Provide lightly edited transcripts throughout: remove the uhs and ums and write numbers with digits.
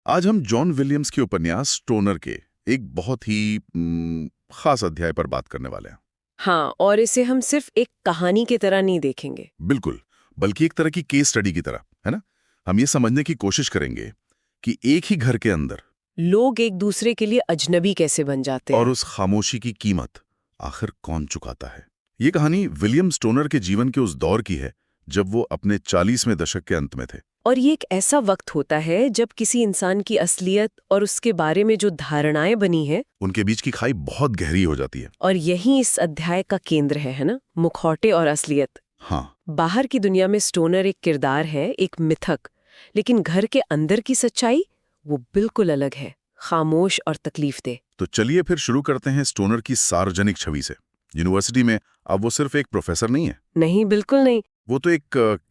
आज हम John Williams के उपन्यास स्टोनर के एक बहुत ही खास अध्याय पर बात करने वाले हैं। हाँ, और इसे हम सिर्फ एक कहानी की तरह नहीं देखेंगे। बिल्कुल, बल्कि एक तरह की केस स्टडी की तरह, है ना। हम ये समझने की कोशिश करेंगे कि एक ही घर के अंदर लोग एक दूसरे के लिए अजनबी कैसे बन जाते और हैं। उस खामोशी की कीमत आखिर कौन चुकाता है। ये कहानी विलियम स्टोनर के जीवन के उस दौर की है जब वो अपने 40वें दशक के अंत में थे। और ये एक ऐसा वक्त होता है जब किसी इंसान की असलियत और उसके बारे में जो धारणाएं बनी हैं, उनके बीच की खाई बहुत गहरी हो जाती है। और यही इस अध्याय का केंद्र है ना, मुखौटे और असलियत। हाँ, बाहर की दुनिया में स्टोनर एक किरदार है, एक मिथक, लेकिन घर के अंदर की सच्चाई वो बिल्कुल अलग है, खामोश और तकलीफदेह। तो चलिए फिर शुरू करते हैं स्टोनर की सार्वजनिक छवि से। यूनिवर्सिटी में अब वो सिर्फ एक प्रोफेसर नहीं है, नहीं, बिल्कुल नहीं। वो तो एक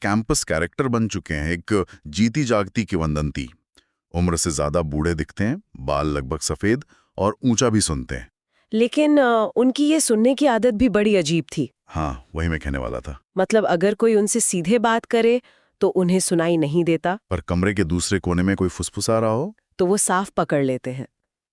कैंपस कैरेक्टर बन चुके हैं, एक जीती जागती किंवदंती। उम्र से ज्यादा बूढ़े दिखते हैं, बाल लगभग सफेद और ऊंचा भी सुनते हैं। लेकिन उनकी ये सुनने की आदत भी बड़ी अजीब थी। हाँ, वही मैं कहने वाला था। मतलब अगर कोई उनसे सीधे बात करे तो उन्हें सुनाई नहीं देता, पर कमरे के दूसरे कोने में कोई फुसफुसा रहा हो तो वो साफ पकड़ लेते हैं।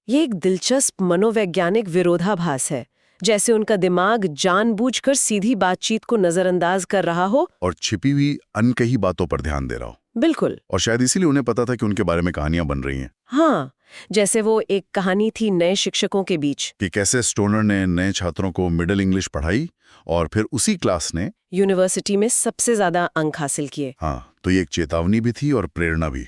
ये एक दिलचस्प मनोवैज्ञानिक विरोधाभास है, जैसे उनका दिमाग जानबूझकर सीधी बातचीत को नजरअंदाज कर रहा हो। और छिपी हुई अनकही बातों पर ध्यान दे रहा हो। बिल्कुल। और शायद इसीलिए उन्हें पता था कि उनके बारे में कहानियां बन रही हैं, हाँ, जैसे वो एक कहानी थी नए शिक्षकों के बीच। कि कैसे स्टोनर ने नए छात्रों को मिडिल इंग्लिश पढ़ाई और फिर उसी क्लास ने यूनिवर्सिटी में सबसे ज्यादा अंक हासिल किए। हाँ, तो ये एक चेतावनी भी थी और प्रेरणा भी।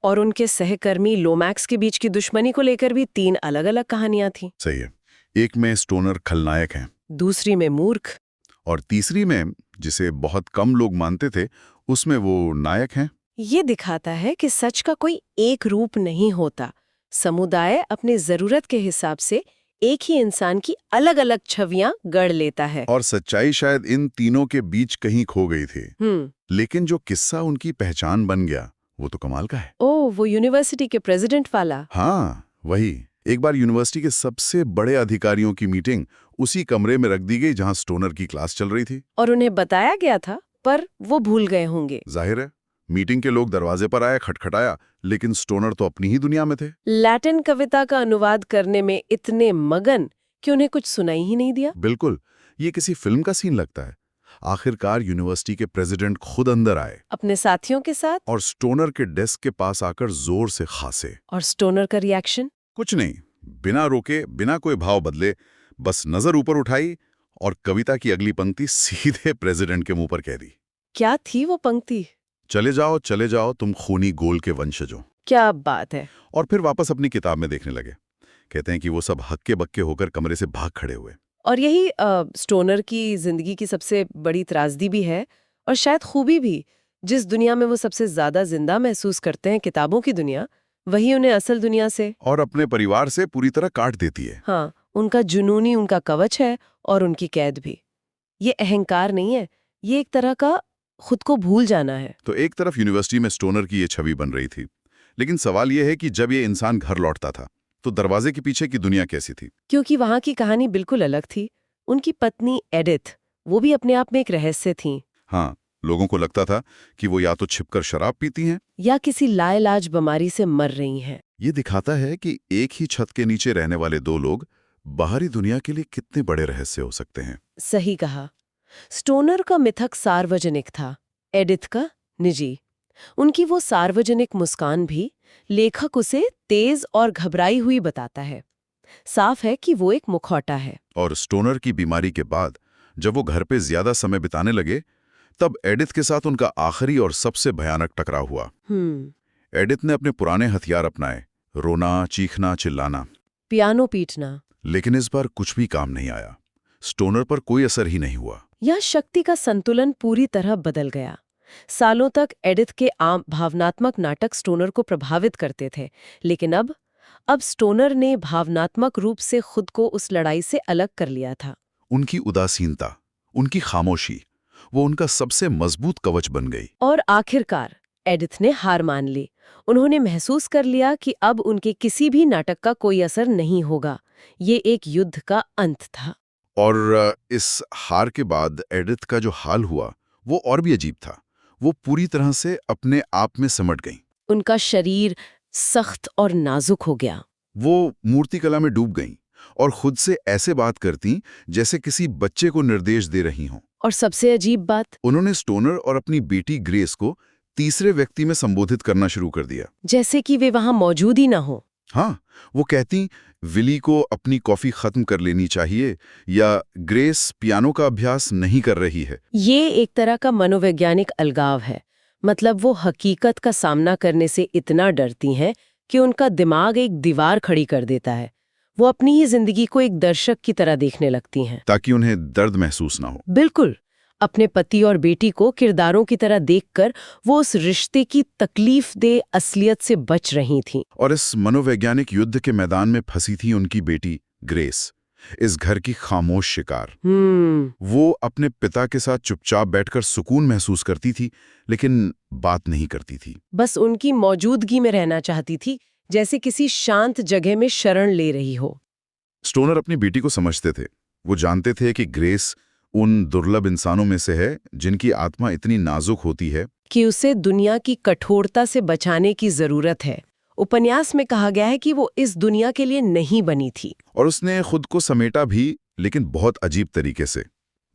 और उनके सहकर्मी लोमैक्स के बीच की दुश्मनी को लेकर भी 3 अलग-अलग कहानियां थीं। सही है। एक में स्टोनर खलनायक हैं, दूसरी में मूर्ख। और तीसरी में, जिसे बहुत कम लोग मानते थे, उसमें वो नायक हैं। ये दिखाता है कि सच का कोई एक रूप नहीं होता। समुदाय अपने जरूरत के हिसाब से एक ही इंसान की अलग-अलग छवियां गढ़ लेता है। और सच्चाई शायद इन तीनों के बीच कहीं खो गई थी। लेकिन जो किस्सा उनकी पहचान बन गया, वो तो कमाल का है। ओह, वो यूनिवर्सिटी के प्रेसिडेंट वाला। हाँ, वही। एक बार यूनिवर्सिटी के सबसे बड़े अधिकारियों की मीटिंग उसी कमरे में रख दी गई जहां स्टोनर की क्लास चल रही थी। और उन्हें बताया गया था, पर वो भूल गए होंगे। जाहिर है, मीटिंग के लोग दरवाजे पर आए, खटखटाया, लेकिन स्टोनर तो अपनी ही दुनिया में थे। लैटिन कविता का अनुवाद करने में इतने मगन कि उन्हें कुछ सुनाई ही नहीं दिया। बिल्कुल, ये किसी फिल्म का सीन लगता है। आखिरकार यूनिवर्सिटी के प्रेसिडेंट खुद अंदर आए अपने साथियों के साथ। और स्टोनर के डेस्क के पास आकर जोर से खांसे। और स्टोनर का रिएक्शन? कुछ नहीं, बिना रोके, बिना कोई भाव बदले, बस नजर ऊपर उठाई और कविता की अगली पंक्ति सीधे प्रेसिडेंट के मुंह पर कह दी। क्या थी वो पंक्ति? चले जाओ तुम खूनी गोल के वंशजों। क्या बात है। और फिर वापस अपनी किताब में देखने लगे। कहते हैं कि वो सब हक्के बक्के होकर कमरे से भाग खड़े हुए। और यही स्टोनर की जिंदगी की सबसे बड़ी त्रासदी भी है, और शायद खूबी भी। जिस दुनिया में वो सबसे ज्यादा जिंदा महसूस करते हैं, किताबों की दुनिया, वही उन्हें असल दुनिया से और अपने परिवार से पूरी तरह काट देती है। हाँ, उनका जुनूनी उनका कवच है, और उनकी कैद भी। ये अहंकार नहीं है, ये एक तरह का खुद को भूल जाना है। तो एक तरफ यूनिवर्सिटी में स्टोनर की ये छवि बन रही थी, लेकिन सवाल ये है कि जब ये इंसान घर लौटता था, तो दरवाजे के पीछे की दुनिया कैसी थी? क्योंकि वहां की कहानी बिल्कुल अलग थी। उनकी पत्नी एडिथ, वो भी अपने आप में एक रहस्य थी। हाँ, लोगों को लगता था कि वो या तो छिपकर शराब पीती हैं या किसी लाइलाज बीमारी से मर रही हैं। ये दिखाता है कि एक ही छत के नीचे रहने वाले दो लोग बाहरी दुनिया के लिए कितने बड़े रहस्य हो सकते हैं। सही कहा। स्टोनर का मिथक सार्वजनिक था, एडिथ का निजी। उनकी वो सार्वजनिक मुस्कान भी लेखक उसे तेज और घबराई हुई बताता है। साफ है कि वो एक मुखौटा है। और स्टोनर की बीमारी के बाद जब वो घर पे ज्यादा समय बिताने लगे, तब एडिथ के साथ उनका आखिरी और सबसे भयानक टकराव हुआ। एडिथ ने अपने पुराने हथियार अपनाए, रोना, चीखना, चिल्लाना, पियानो पीटना। लेकिन इस बार कुछ भी काम नहीं आया। स्टोनर पर कोई असर ही नहीं हुआ। यह शक्ति का संतुलन पूरी तरह बदल गया। सालों तक एडिथ के आम भावनात्मक नाटक स्टोनर को प्रभावित करते थे, लेकिन अब स्टोनर ने भावनात्मक रूप से खुद को उस लड़ाई से अलग कर लिया था। उनकी उदासीनता, उनकी खामोशी, वो उनका सबसे मजबूत कवच बन गई। और आखिरकार एडिथ ने हार मान ली। उन्होंने महसूस कर लिया कि अब उनके किसी भी नाटक का कोई असर नहीं होगा। ये एक युद्ध का अंत था। और इस हार के बाद एडिथ का जो हाल हुआ, वो और भी अजीब था। वो पूरी तरह से अपने आप में सिमट गई। उनका शरीर सख्त और नाजुक हो गया। वो मूर्तिकला में डूब गईं और खुद से ऐसे बात करती जैसे किसी बच्चे को निर्देश दे रही हों। और सबसे अजीब बात, उन्होंने स्टोनर और अपनी बेटी ग्रेस को तीसरे व्यक्ति में संबोधित करना शुरू कर दिया, जैसे कि वे वहां मौजूद ही ना हो। हाँ, वो कहती विली को अपनी कॉफी खत्म कर लेनी चाहिए या ग्रेस पियानो का अभ्यास नहीं कर रही है। ये एक तरह का मनोवैज्ञानिक अलगाव है। मतलब वो हकीकत का सामना करने से इतना डरती हैं कि उनका दिमाग एक दीवार खड़ी कर देता है। वो अपनी ही जिंदगी को एक दर्शक की तरह देखने लगती हैं। ताकि उन्हें दर्द महसूस ना हो। बिल्कुल। अपने पति और बेटी को किरदारों की तरह देखकर वो उस रिश्ते की तकलीफदेह असलियत से बच रही थीं। और इस मनोवैज्ञानिक युद्ध के मैदान में फंसी थी उनकी बेटी ग्रेस, इस घर की खामोश शिकार। वो अपने पिता के साथ चुपचाप बैठकर सुकून महसूस करती थी, लेकिन बात नहीं करती थी। बस उनकी मौजूदगी में रहना चाहती थी, जैसे किसी शांत जगह में शरण ले रही हो। स्टोनर अपनी बेटी को समझते थे। वो जानते थे कि ग्रेस उन दुर्लभ इंसानों में से है जिनकी आत्मा इतनी नाजुक होती है कि उसे दुनिया की कठोरता से बचाने की जरूरत है। उपन्यास में कहा गया है कि वो इस दुनिया के लिए नहीं बनी थी। और उसने खुद को समेटा भी, लेकिन बहुत अजीब तरीके से।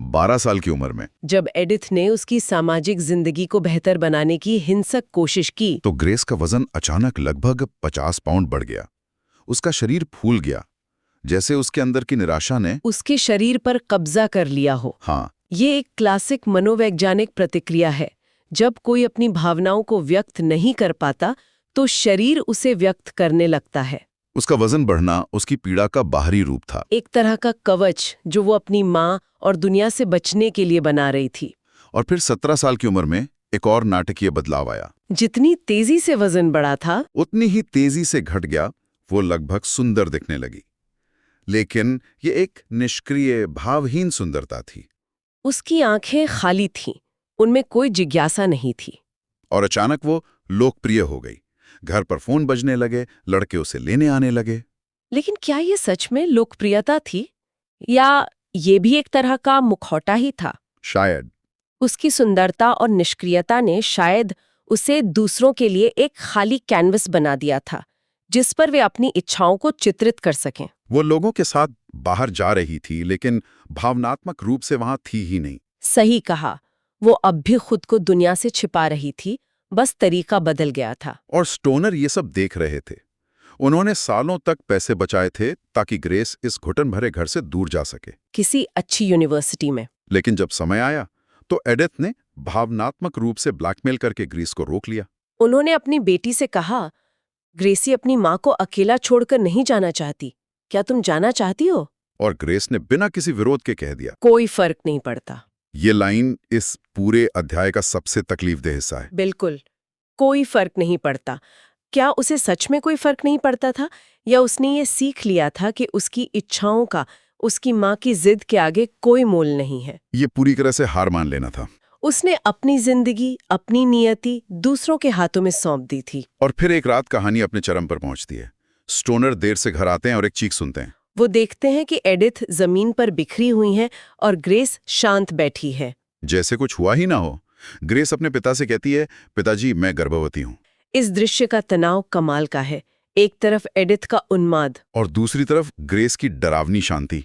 12 साल की उम्र में जब एडिथ ने उसकी सामाजिक जिंदगी को बेहतर बनाने की हिंसक कोशिश की, तो ग्रेस का वजन अचानक लगभग 50 पाउंड बढ़ गया। उसका शरीर फूल गया, जैसे उसके अंदर की निराशा ने उसके शरीर पर कब्जा कर लिया हो। हाँ, ये एक क्लासिक मनोवैज्ञानिक प्रतिक्रिया है। जब कोई अपनी भावनाओं को व्यक्त नहीं कर पाता, तो शरीर उसे व्यक्त करने लगता है। उसका वजन बढ़ना उसकी पीड़ा का बाहरी रूप था। एक तरह का कवच जो वो अपनी माँ और दुनिया से बचने के लिए बना रही थी। और फिर 17 साल की उम्र में एक और नाटकीय बदलाव आया। जितनी तेजी से वजन बढ़ा था, उतनी ही तेजी से घट गया। वो लगभग सुंदर दिखने लगी, लेकिन ये एक निष्क्रिय, भावहीन सुंदरता थी। उसकी आंखें खाली थीं, उनमें कोई जिज्ञासा नहीं थी। और अचानक वो लोकप्रिय हो गई। घर पर फोन बजने लगे, लड़के उसे लेने आने लगे। लेकिन क्या ये सच में लोकप्रियता थी, या ये भी एक तरह का मुखौटा ही था? शायद। उसकी सुंदरता और निष्क्रियता ने शायद उसे दूसरों के लिए एक खाली कैनवस बना दिया था, जिस पर वे अपनी इच्छाओं को चित्रित कर सकें। वो लोगों के साथ बाहर जा रही थी, लेकिन भावनात्मक रूप से वहां थी ही नहीं। सही कहा। वो अब भी खुद को दुनिया से छिपा रही थी, बस तरीका बदल गया था। और स्टोनर ये सब देख रहे थे। उन्होंने सालों तक पैसे बचाए थे ताकि ग्रेस इस घुटन भरे घर से दूर जा सके, किसी अच्छी यूनिवर्सिटी में। लेकिन जब समय आया तो एडिथ ने भावनात्मक रूप से ब्लैकमेल करके ग्रेस को रोक लिया। उन्होंने अपनी बेटी से कहा, ग्रेसी अपनी माँ को अकेला छोड़कर नहीं जाना चाहती, क्या तुम जाना चाहती हो? और ग्रेस ने बिना किसी विरोध के कह दिया। कोई फर्क नहीं पड़ता। ये लाइन इस पूरे अध्याय का सबसे तकलीफदेह हिस्सा है। बिल्कुल, कोई फर्क नहीं पड़ता। क्या उसे सच में कोई फर्क नहीं पड़ता था, या उसने ये सीख लिया था कि उसकी इच्छाओं का उसकी माँ की जिद के आगे कोई मोल नहीं है? ये पूरी तरह से हार मान लेना था। उसने अपनी जिंदगी, अपनी नियति दूसरों के हाथों में सौंप दी थी। और फिर एक रात कहानी अपने चरम पर पहुंचती है। स्टोनर देर से घर आते हैं और एक चीख सुनते हैं। वो देखते हैं कि एडिथ जमीन पर बिखरी हुई है और ग्रेस शांत बैठी है, जैसे कुछ हुआ ही ना हो। ग्रेस अपने पिता से कहती है, पिताजी मैं गर्भवती हूँ। इस दृश्य का तनाव कमाल का है। एक तरफ एडिथ का उन्माद और दूसरी तरफ ग्रेस की डरावनी शांति।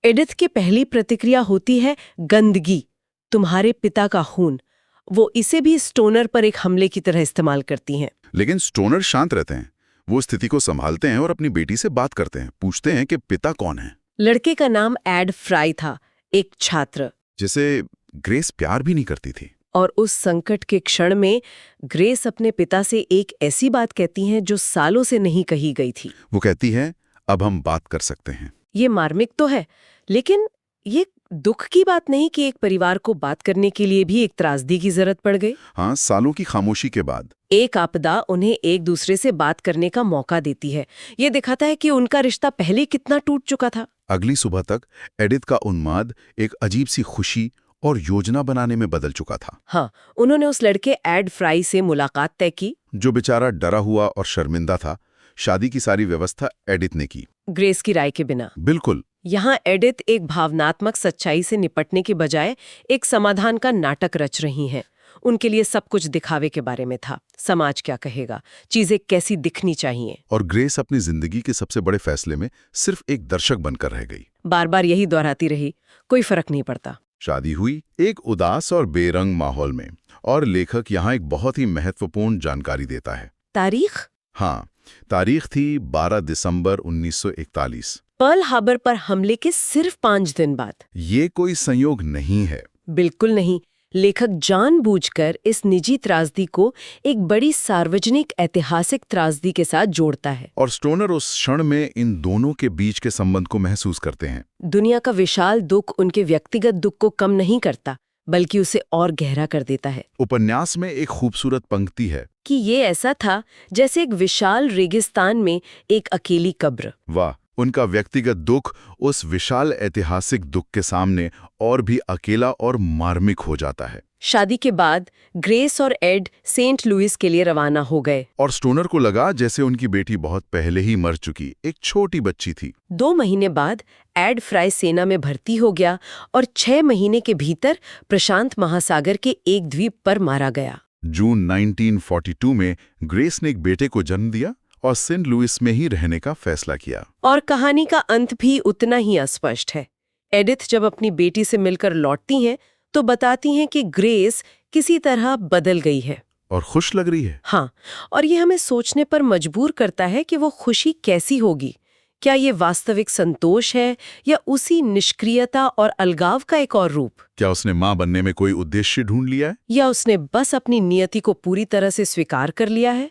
एडिथ की पहली प्रतिक्रिया होती है गंदगी, तुम्हारे पिता का खून। वो इसे भी स्टोनर पर एक हमले की तरह इस्तेमाल करती हैं। लेकिन स्टोनर शांत रहते हैं। वो स्थिति को संभालते हैं और अपनी बेटी से बात करते हैं, पूछते हैं कि पिता कौन है। लड़के का नाम एड फ्राई था, एक छात्र जिसे ग्रेस प्यार भी नहीं करती थी। और उस संकट के क्षण में ग्रेस अपने पिता से एक ऐसी बात कहती हैं जो सालों से नहीं कही गई थी। वो कहती है, अब हम बात कर सकते हैं। ये मार्मिक तो है, लेकिन ये दुख की बात नहीं कि एक परिवार को बात करने के लिए भी एक त्रासदी की जरूरत पड़ गई। हाँ, सालों की खामोशी के बाद एक आपदा उन्हें एक दूसरे से बात करने का मौका देती है। ये दिखाता है कि उनका रिश्ता पहले कितना टूट चुका था। अगली सुबह तक एडिथ का उन्माद एक अजीब सी खुशी और योजना बनाने में बदल चुका था। हाँ, उन्होंने उस लड़के एड फ्राई से मुलाकात तय की, जो बेचारा डरा हुआ और शर्मिंदा था। शादी की सारी व्यवस्था एडिथ ने की, ग्रेस की राय के बिना। बिल्कुल। यहाँ एडिथ एक भावनात्मक सच्चाई से निपटने के बजाय एक समाधान का नाटक रच रही हैं। उनके लिए सब कुछ दिखावे के बारे में था। समाज क्या कहेगा, चीजें कैसी दिखनी चाहिए। और ग्रेस अपनी जिंदगी के सबसे बड़े फैसले में सिर्फ एक दर्शक बनकर रह गई। बार बार यही दोहराती रही, कोई फर्क नहीं पड़ता। शादी हुई एक उदास और बेरंग माहौल में, और लेखक यहाँ एक बहुत ही महत्वपूर्ण जानकारी देता है। तारीख? हाँ, तारीख थी 12 दिसंबर 1941। पर्ल हार्बर पर हमले के सिर्फ 5 दिन बाद। ये कोई संयोग नहीं है। बिल्कुल नहीं। लेखक जानबूझकर इस निजी त्रासदी को एक बड़ी सार्वजनिक ऐतिहासिक त्रासदी के साथ जोड़ता है। और स्टोनर उस क्षण में इन दोनों के बीच के संबंध को महसूस करते हैं। दुनिया का विशाल दुख उनके व्यक्तिगत दुख को कम नहीं करता, बल्कि उसे और गहरा कर देता है। उपन्यास में एक खूबसूरत पंक्ति है कि ये ऐसा था जैसे एक विशाल रेगिस्तान में एक अकेली कब्र। वाह, उनका व्यक्तिगत दुख उस विशाल ऐतिहासिक दुख के सामने और भी अकेला और मार्मिक हो जाता है। शादी के बाद ग्रेस और एड सेंट लुइस के लिए रवाना हो गए। और स्टोनर को लगा जैसे उनकी बेटी बहुत पहले ही मर चुकी, एक छोटी बच्ची थी। 2 महीने बाद एड फ्राई सेना में भर्ती हो गया और 6 महीने के भीतर प्रशांत महासागर के एक द्वीप पर मारा गया। जून 1942 में ग्रेस ने एक बेटे को जन्म दिया और सेंट लुइस में ही रहने का फैसला किया। और कहानी का अंत भी उतना ही अस्पष्ट है। एडिथ जब अपनी बेटी से मिलकर लौटती हैं तो बताती हैं कि ग्रेस किसी तरह बदल गई है और खुश लग रही है। हाँ, और ये हमें सोचने पर मजबूर करता है कि वो खुशी कैसी होगी। क्या ये वास्तविक संतोष है या उसी निष्क्रियता और अलगाव का एक और रूप? क्या उसने माँ बनने में कोई उद्देश्य ढूंढ लिया है, या उसने बस अपनी नियति को पूरी तरह से स्वीकार कर लिया है?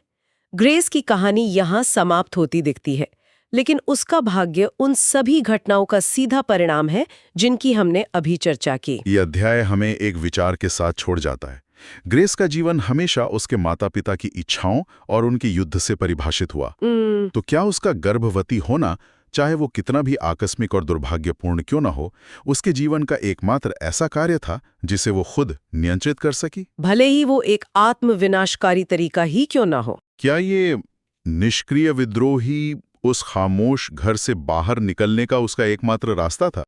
ग्रेस की कहानी यहाँ समाप्त होती दिखती है, लेकिन उसका भाग्य उन सभी घटनाओं का सीधा परिणाम है जिनकी हमने अभी चर्चा की। ये अध्याय हमें एक विचार के साथ छोड़ जाता है। ग्रेस का जीवन हमेशा उसके माता पिता की इच्छाओं और उनके युद्ध से परिभाषित हुआ। तो क्या उसका गर्भवती होना, चाहे वो कितना भी आकस्मिक और दुर्भाग्यपूर्ण क्यों न हो, उसके जीवन का एकमात्र ऐसा कार्य था जिसे वो खुद नियंत्रित कर सकी? भले ही वो एक आत्मविनाशकारी तरीका ही क्यों न हो। क्या ये निष्क्रिय विद्रोही उस खामोश घर से बाहर निकलने का उसका एकमात्र रास्ता था?